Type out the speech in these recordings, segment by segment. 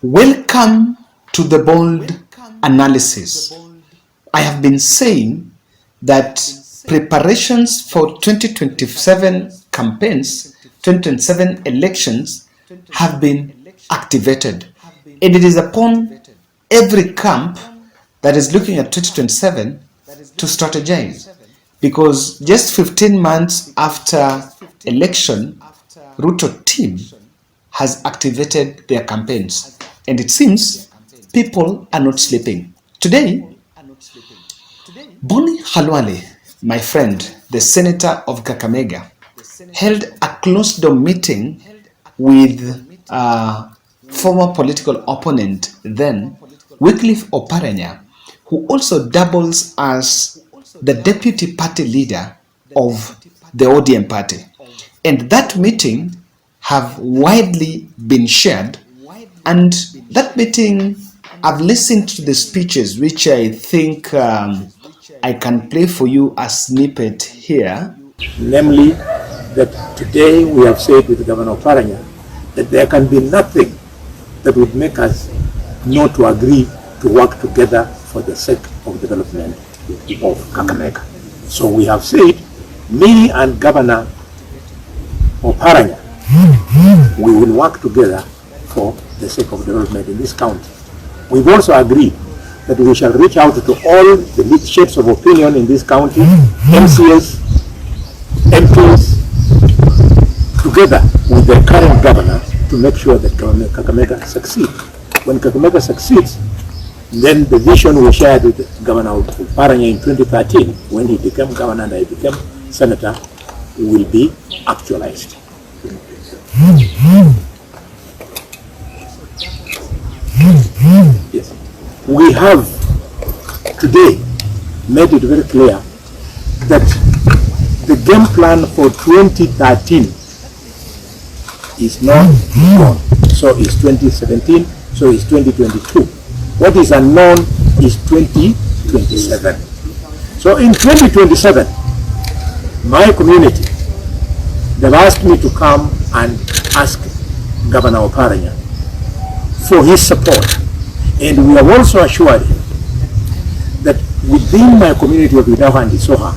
Welcome to the bold analysis. I have been saying that preparations for 2027 campaigns, 2027 elections have been activated. And it is upon every camp that is looking at 2027 to strategize. Because just 15 months after election, Ruto team has activated their campaigns. And it seems people are not sleeping. Today, Boni Khalwale, my friend, the senator of Kakamega, held a closed-door meeting with former political opponent then, Wycliffe Oparanya, who also doubles as the deputy party leader of the ODM party. And that meeting have widely been shared, and that meeting, I've listened to the speeches, which I think I can play for you a snippet here. Namely, that today we have said with Governor Oparanya that there can be nothing that would make us not to agree to work together for the sake of development of Kakamega. So we have said, me and Governor Oparanya, we will work together for the sake of development in this county. We've also agreed that we shall reach out to all the shapes of opinion in this county, MCS, MPs, together with the current governor to make sure that Kakamega succeeds. When Kakamega succeeds, then the vision we shared with Governor Oparanya in 2013, when he became governor and I became senator, will be actualized. Yes. We have today made it very clear that the game plan for 2013 is not gone. So it's 2017, so it's 2022. What is unknown is 2027. So in 2027, my community, they've asked me to come and ask Governor Oparanya for his support. And we have also assured him that within my community of Idaho and Isoha,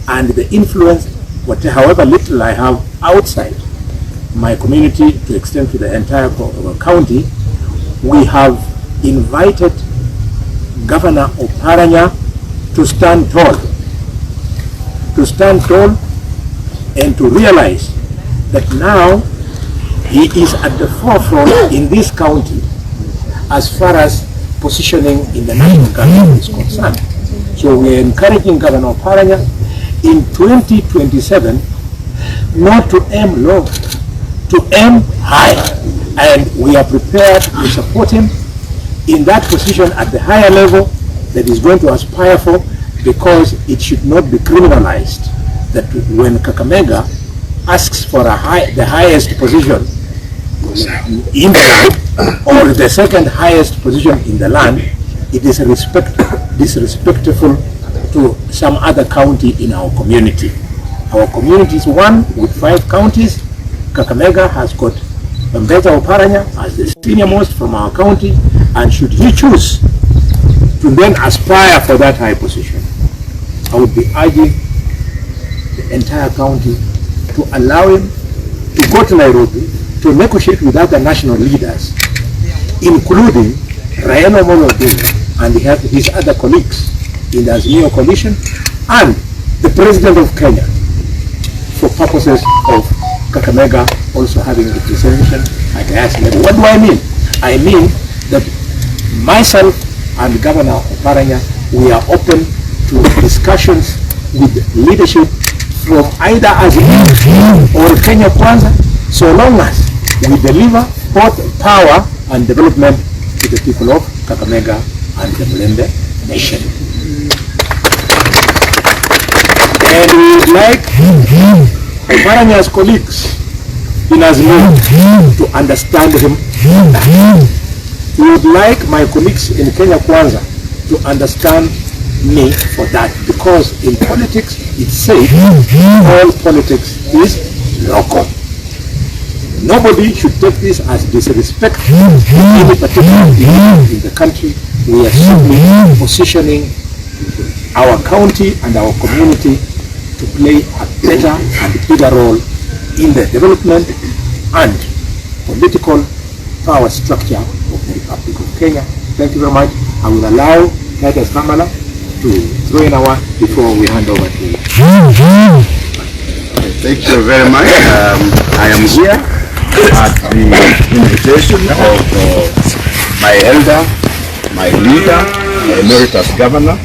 and the influence, however little I have outside my community to extend to the entire county, we have invited Governor Oparanya to stand tall. To stand tall and to realize that now he is at the forefront in this county as far as positioning in the national government is concerned. So we are encouraging Governor Oparanya in 2027 not to aim low, to aim high. And we are prepared to support him in that position at the higher level that is going to aspire for, because it should not be criminalized that when Kakamega asks for the highest position in the land, or the second highest position in the land, it is disrespectful to some other county in our community. Our community is one with 5 counties. Kakamega has got Mbeza Oparanya as the senior most from our county, and should he choose to then aspire for that high position, I would be urging the entire county to allow him to go to Nairobi to negotiate with other national leaders, including Raila and his other colleagues in the Azimio coalition, and the President of Kenya, for purposes of Kakamega also having representation at the highest level. What do I mean? I mean that myself and Governor Oparanya, we are open to discussions with leadership from either Azimio or Kenya Kwanza, so long as we deliver both power and development to the people of Kakamega and the Mlembe nation. And we would like Oparanya's colleagues in Azimio to understand him better. We would like my colleagues in Kenya Kwanza to understand me for that, because in politics it's said all politics is local. Nobody should take this as disrespect to any particular individual in the country. We are simply positioning our county and our community to play a better and bigger role in the development and political power structure of the Republic of Kenya. Thank you very much. I will allow Titus Kamala to throw in a word before we hand over to you. Thank you very much. I am here at the invitation of my elder, my leader, Emeritus Governor.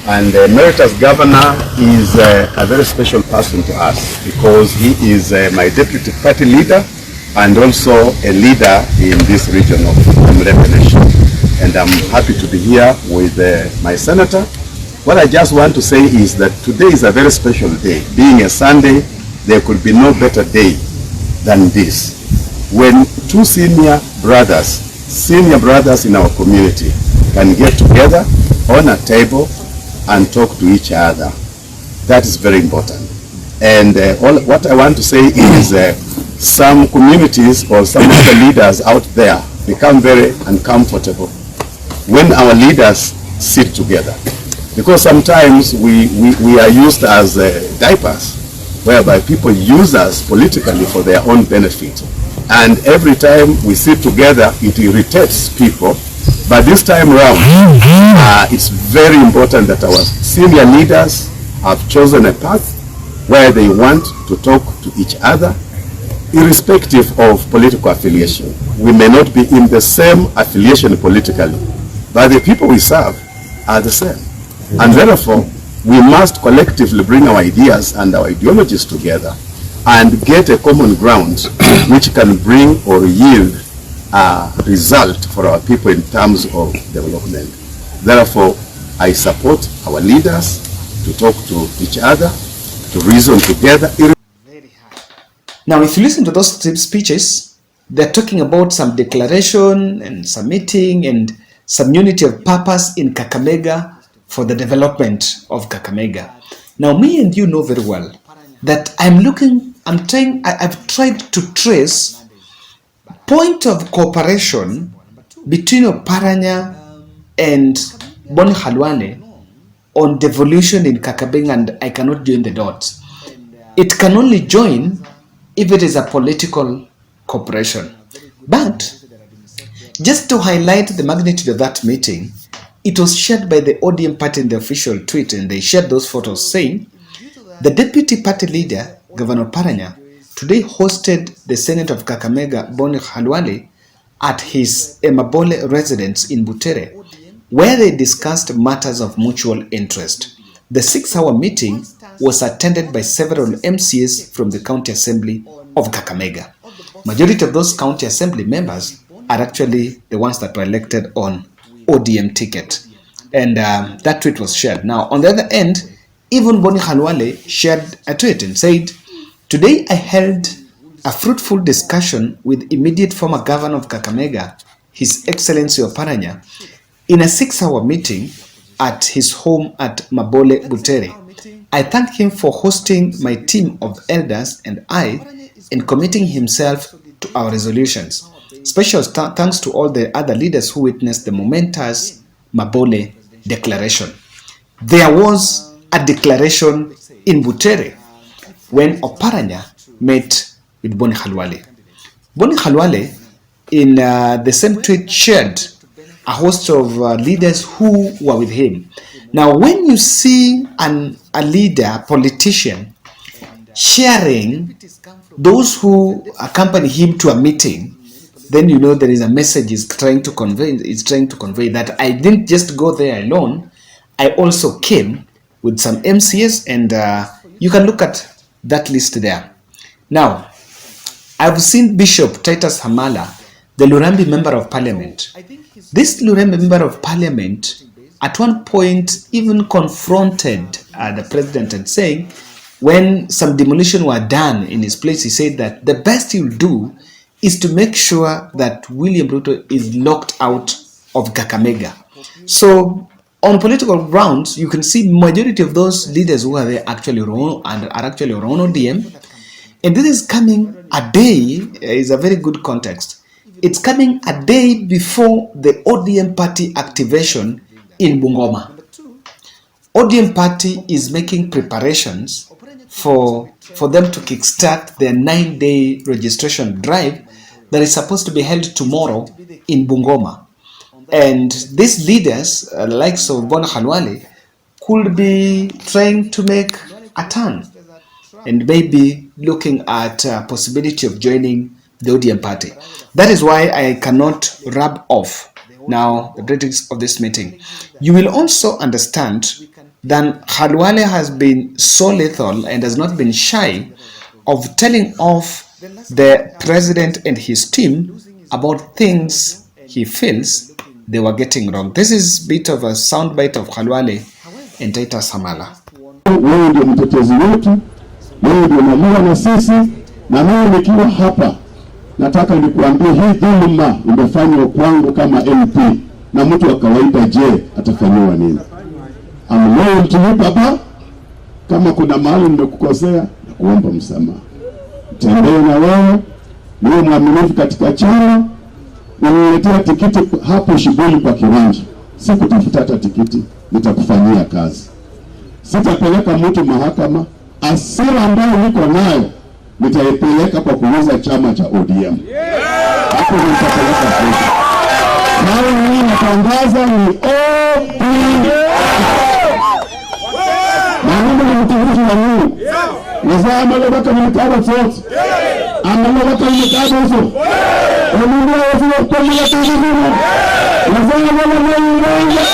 And the Emeritus Governor is a very special person to us because he is my deputy party leader and also a leader in this region of Nation. And I'm happy to be here with my senator. What I just want to say is that today is a very special day. Being a Sunday, there could be no better day than this. When two senior brothers in our community can get together on a table and talk to each other. That is very important. And what I want to say is some communities or some other leaders out there become very uncomfortable when our leaders sit together. Because sometimes we are used as diapers, whereby people use us politically for their own benefit. And every time we sit together, it irritates people. But this time around, it's very important that our senior leaders have chosen a path where they want to talk to each other, irrespective of political affiliation. We may not be in the same affiliation politically, but the people we serve are the same. And therefore, we must collectively bring our ideas and our ideologies together and get a common ground which can bring or yield a result for our people in terms of development. Therefore, I support our leaders to talk to each other, to reason together. Now, if you listen to those speeches, they're talking about some declaration and some meeting and some unity of purpose in Kakamega for the development of Kakamega. Now, me and you know very well that I've tried to trace point of cooperation between Oparanya and Boni Khalwale on devolution in Kakamega, and I cannot join the dots. It can only join if it is a political cooperation. But just to highlight the magnitude of that meeting, it was shared by the ODM party in the official tweet, and they shared those photos saying, the deputy party leader, Governor Paranya, today hosted the Senate of Kakamega, Boni Khalwale, at his Emabole residence in Butere, where they discussed matters of mutual interest. The 6-hour meeting was attended by several MCAs from the County Assembly of Kakamega. Majority of those County Assembly members are actually the ones that were elected on ODM ticket. And that tweet was shared. Now, on the other end, even Boni Khalwale shared a tweet and said, today I held a fruitful discussion with immediate former governor of Kakamega, His Excellency Oparanya, in a 6-hour meeting at his home at Mabole Butere. I thank him for hosting my team of elders and I in committing himself to our resolutions. Special thanks to all the other leaders who witnessed the momentous Mabole declaration. There was a declaration in Butere when Oparanya met with Boni Khalwale. Boni Khalwale, in the same tweet, shared a host of leaders who were with him. Now, when you see a leader, a politician, sharing those who accompany him to a meeting, then you know there is a message he's trying to convey. It's trying to convey that I didn't just go there alone. I also came with some MCs, and you can look at that list there. Now, I've seen Bishop Titus Hamala, the Lurambi Member of Parliament. This Lurambi Member of Parliament at one point even confronted the president and saying, when some demolition were done in his place, he said that the best he'll do is to make sure that William Ruto is locked out of Kakamega. So on political grounds, you can see majority of those leaders who are there actually Orono and are actually Orono DM. And this is coming a day, is a very good context. It's coming a day before the ODM party activation in Bungoma. ODM party is making preparations for them to kickstart their 9-day registration drive that is supposed to be held tomorrow in Bungoma. And these leaders, likes of Bona Khalwale, could be trying to make a turn and maybe looking at a possibility of joining the ODM party. That is why I cannot rub off now the critics of this meeting. You will also understand that Khalwale has been so lethal and has not been shy of telling off the president and his team about things he feels they were getting wrong. This is a bit of a soundbite of Khalwale and Taita Samala. Wewe ndio mtetezi wetu, wewe ndio unalia na sisi, na mimi nikiwa hapa nataka nikuambie hii dhuluma imefanywa kwangu kama MP, na mtu wa kawaida je atafanywa nini? I'm loyal to you baba. Kama kuna mahali nimekukosea na kuomba msamaha. Tembee na wewe, niwe mwaminifu katika chama, uniletea tikiti hapo shughuli kwa kiwanja. Sikutafuta hata tikiti, nitakufanyia kazi. Sitapeleka mtu mahakama, asira ambayo niko nayo nitaipeleka kwa kuuza chama cha ODM. Hapo nitapeleka pesa. Nao mimi natangaza ni ODM. Na mimi ni mtumishi wa Mungu. Nazaa malabaka mlikaba sote. Amalabaka mlikaba sote. Mungu wewe kwa mila tuzimu. Nazaa malabaka mlikaba.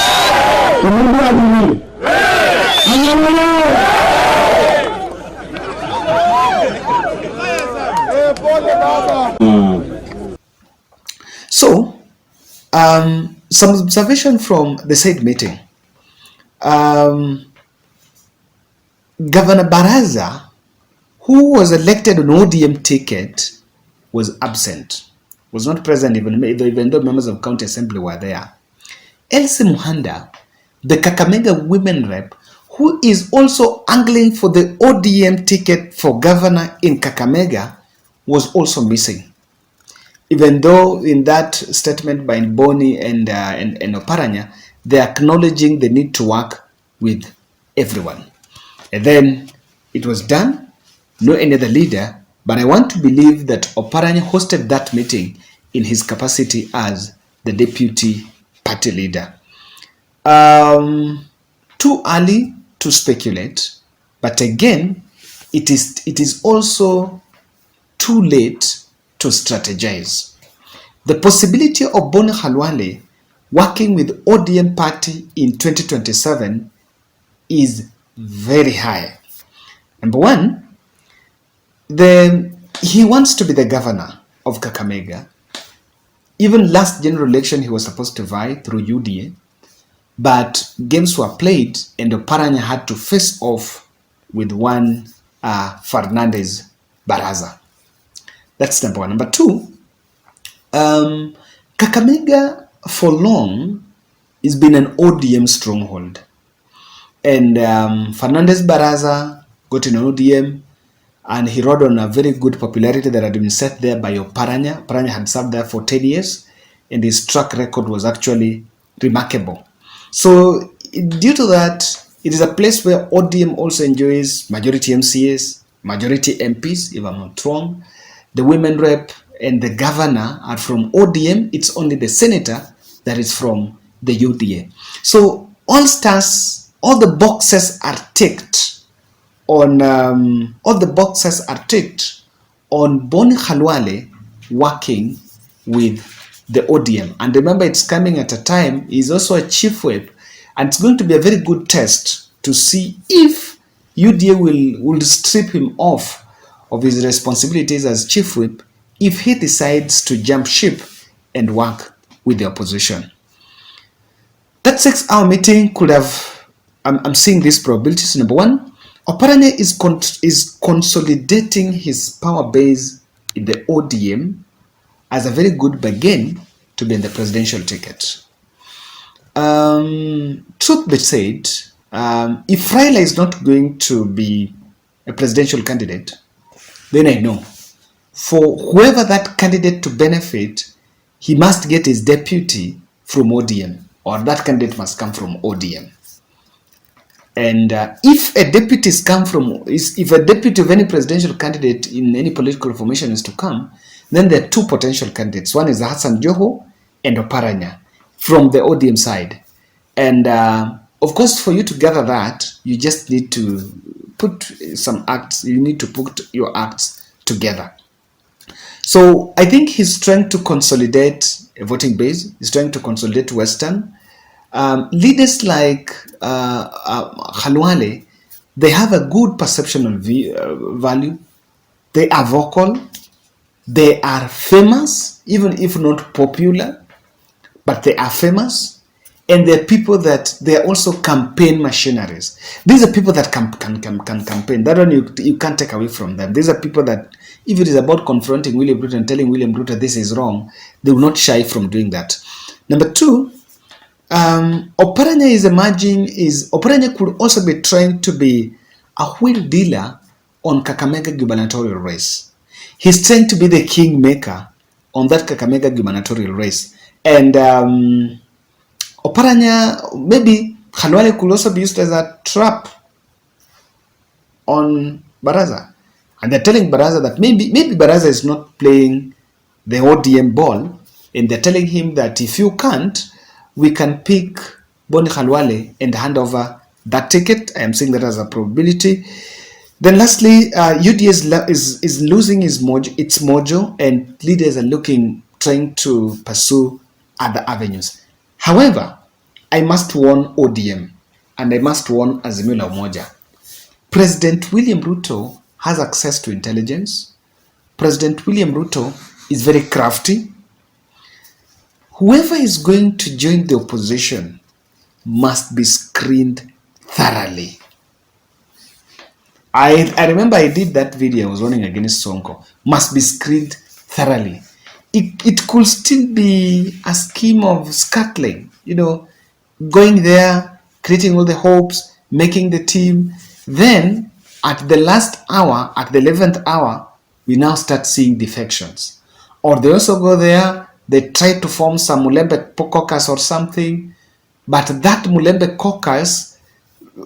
Mungu adimu. So, some observation from the said meeting. Governor Baraza, who was elected on ODM ticket, was absent, was not present even though members of county assembly were there. Elsie Muhanda, the Kakamega women rep, who is also angling for the ODM ticket for governor in Kakamega, was also missing. Even though in that statement by Boni and Oparanya, they are acknowledging the need to work with everyone. And then it was done, no any other leader, but I want to believe that Oparanya hosted that meeting in his capacity as the deputy party leader. Too early to speculate, but again, it is also too late to strategize. The possibility of Bona Khalwale working with ODM party in 2027 is very high. Number one, he wants to be the governor of Kakamega. Even last general election, he was supposed to vie through UDA, but games were played and Oparanya had to face off with one Fernandez Baraza. That's number one. Number two, Kakamega for long has been an ODM stronghold. And Fernandez Baraza got in ODM and he rode on a very good popularity that had been set there by Oparanya. Oparanya had served there for 10 years and his track record was actually remarkable. So due to that, it is a place where ODM also enjoys majority MCAs, majority MPs, if I'm not wrong. The women rep and the governor are from ODM. It's only the senator that is from the UDA. So all the boxes are ticked on Bona Khalwale working with the ODM. And remember, it's coming at a time, he's also a chief whip, and it's going to be a very good test to see if UDA will strip him off of his responsibilities as chief whip if he decides to jump ship and work with the opposition. That 6-hour meeting could have, I'm seeing these probabilities. Number one, Oparanya is consolidating his power base in the ODM as a very good bargain to be in the presidential ticket. Truth be said, if Raila is not going to be a presidential candidate, then I know. For whoever that candidate to benefit, he must get his deputy from ODM, or that candidate must come from ODM. And if a deputy if a deputy of any presidential candidate in any political formation is to come, then there are two potential candidates. One is Hassan Joho and Oparanya from the ODM side. And of course, for you to gather that, you just need to put some acts, you need to put your acts together. So I think he's trying to consolidate a voting base, he's trying to consolidate Western. Leaders like Khalwale, they have a good perceptional value. They are vocal. They are famous, even if not popular, but they are famous. And they're people that they are also campaign machineries. These are people that can campaign. That one you can't take away from them. These are people that, if it is about confronting William Ruto and telling William Ruto this is wrong, they will not shy from doing that. Number two, Oparanya is emerging. Oparanya could also be trying to be a wheel dealer on Kakamega gubernatorial race. He's trying to be the kingmaker on that Kakamega gubernatorial race. And Oparanya, maybe Khalwale could also be used as a trap on Baraza. And they're telling Baraza that maybe Baraza is not playing the ODM ball, and they're telling him that if you can't, we can pick Boni Khalwale and hand over that ticket. I am saying that as a probability. Then lastly, UDA is losing its mojo, and leaders are trying to pursue other avenues. However, I must warn ODM and I must warn Azimio la Umoja. President William Ruto has access to intelligence. President William Ruto is very crafty. Whoever is going to join the opposition must be screened thoroughly. I remember I did that video, I was running against Sonko. Must be screened thoroughly. It could still be a scheme of scuttling, going there, creating all the hopes, making the team. Then, at the last hour, at the 11th hour, we now start seeing defections. Or they also go there, they try to form some Mulembe caucus or something, but that Mulembe caucus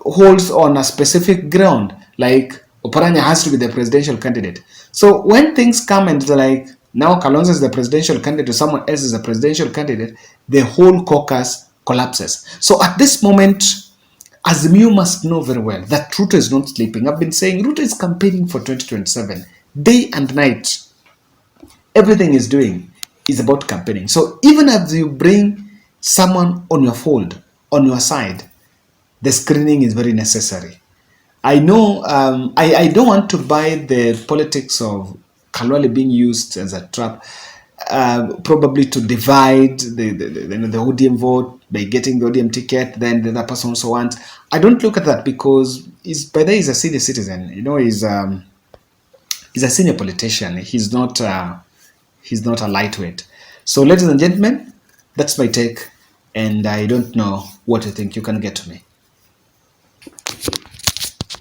holds on a specific ground, like Oparanya has to be the presidential candidate. So when things come and they're like, now Kalonzo is the presidential candidate or someone else is a presidential candidate, the whole caucus collapses. So at this moment, Azimio must know very well that Ruto is not sleeping. I've been saying Ruto is campaigning for 2027, day and night. Everything he's doing is about campaigning. So even as you bring someone on your fold, on your side, the screening is very necessary. I know I don't want to buy the politics of Khalwale being used as a trap, probably to divide the ODM vote by getting the ODM ticket, then the other person also wants. I don't look at that because he's a senior citizen. He's a senior politician. He's not a lightweight. So, ladies and gentlemen, that's my take, and I don't know what you think. You can get to me.